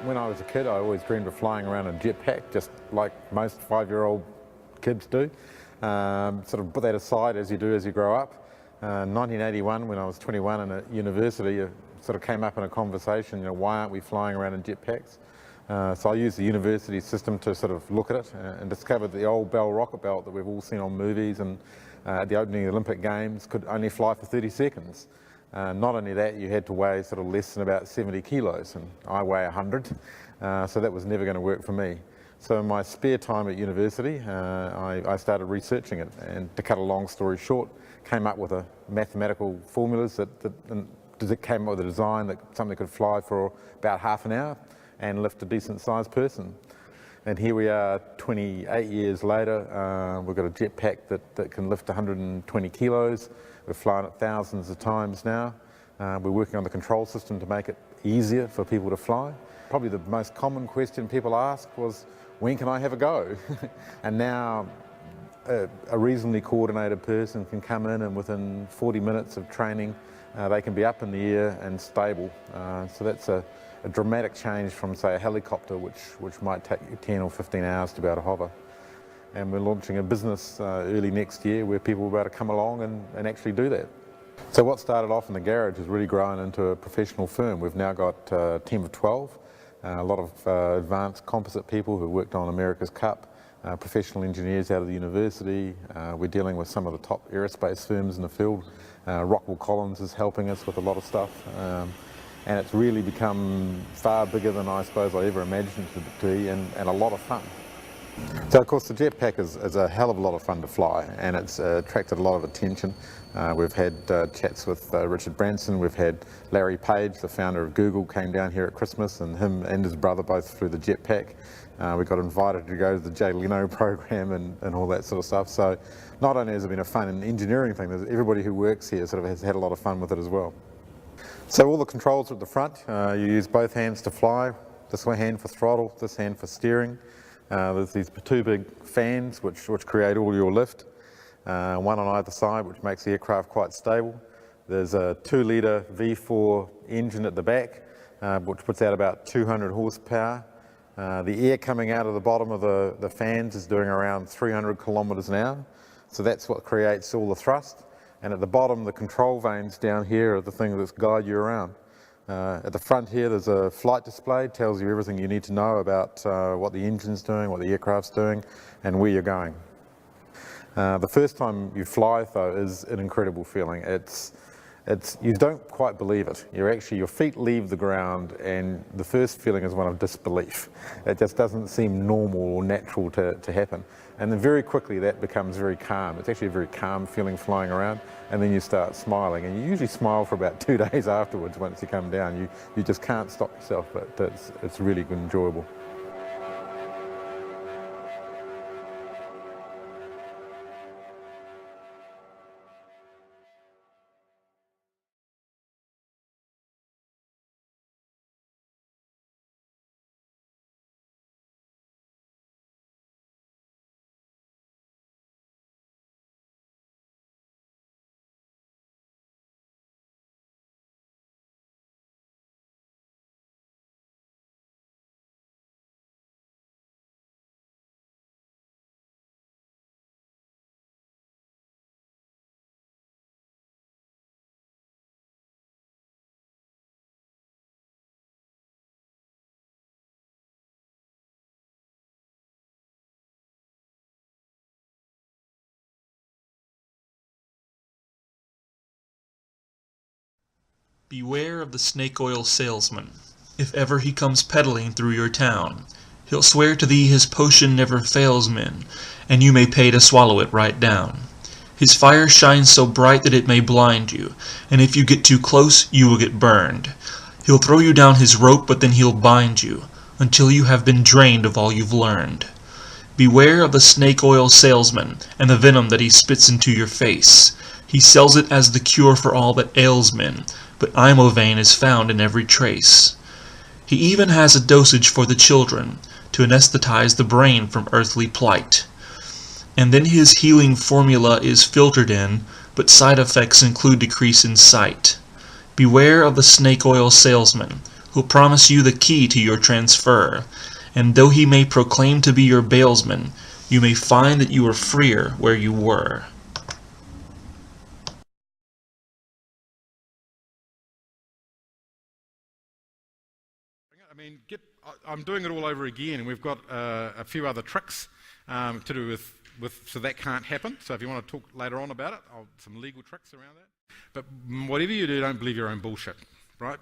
When I was a kid, I always dreamed of flying around in a jetpack, just like most 5-year-old kids do. Sort of put that aside as you do as you grow up. 1981, when I was 21 and at university, it sort of came up in a conversation, why aren't we flying around in jetpacks? So I used the university system to sort of look at it and discovered the old Bell rocket belt that we've all seen on movies and at the opening of the Olympic Games could only fly for 30 seconds. Not only that, you had to weigh sort of less than about 70 kilos, and I weigh 100, so that was never going to work for me. So in my spare time at university, I started researching it, and to cut a long story short, came up with mathematical formulas that came up with a design that something could fly for about half an hour and lift a decent sized person. And here we are 28 years later, we've got a jetpack that can lift 120 kilos. We've flown it thousands of times now. We're working on the control system to make it easier for people to fly. Probably the most common question people ask was, when can I have a go? And now a reasonably coordinated person can come in and within 40 minutes of training, they can be up in the air and stable. So that's a dramatic change from, say, a helicopter, which might take you 10 or 15 hours to be able to hover. And we're launching a business early next year where people will be able to come along and actually do that. So what started off in the garage has really grown into a professional firm. We've now got a team of 12, a lot of advanced composite people who worked on America's Cup, professional engineers out of the university. We're dealing with some of the top aerospace firms in the field. Rockwell Collins is helping us with a lot of stuff. And it's really become far bigger than I suppose I ever imagined it to be, and a lot of fun. So of course the jetpack is a hell of a lot of fun to fly, and it's attracted a lot of attention. We've had chats with Richard Branson, we've had Larry Page, the founder of Google, came down here at Christmas, and him and his brother both flew the jetpack. We got invited to go to the Jay Leno program and all that sort of stuff. So not only has it been a fun engineering thing, everybody who works here sort of has had a lot of fun with it as well. So all the controls are at the front. You use both hands to fly. This one hand for throttle, this hand for steering. There's these two big fans which create all your lift, one on either side, which makes the aircraft quite stable. There's a 2-litre V4 engine at the back, which puts out about 200 horsepower. The air coming out of the bottom of the fans is doing around 300 kilometres an hour, so that's what creates all the thrust. And at the bottom, the control vanes down here are the thing that guide you around. At the front here, there's a flight display, it tells you everything you need to know about what the engine's doing, what the aircraft's doing, and where you're going. The first time you fly, though, is an incredible feeling. You don't quite believe it. Your feet leave the ground, and the first feeling is one of disbelief. It just doesn't seem normal or natural to happen. And then very quickly that becomes very calm. It's actually a very calm feeling flying around, and then you start smiling, and you usually smile for about 2 days afterwards once you come down. You just can't stop yourself, but it's really enjoyable. Beware of the snake oil salesman. If ever he comes peddling through your town, he'll swear to thee his potion never fails men, and you may pay to swallow it right down. His fire shines so bright that it may blind you, and if you get too close, you will get burned. He'll throw you down his rope, but then he'll bind you, until you have been drained of all you've learned. Beware of the snake oil salesman, and the venom that he spits into your face. He sells it as the cure for all that ails men, but imovein is found in every trace. He even has a dosage for the children, to anesthetize the brain from earthly plight. And then his healing formula is filtered in, but side effects include decrease in sight. Beware of the snake oil salesman, who'll promise you the key to your transfer, and though he may proclaim to be your bailsman, you may find that you are freer where you were. I'm doing it all over again, and we've got a few other tricks to do with so that can't happen. So if you want to talk later on about it, some legal tricks around that. But whatever you do, don't believe your own bullshit, right?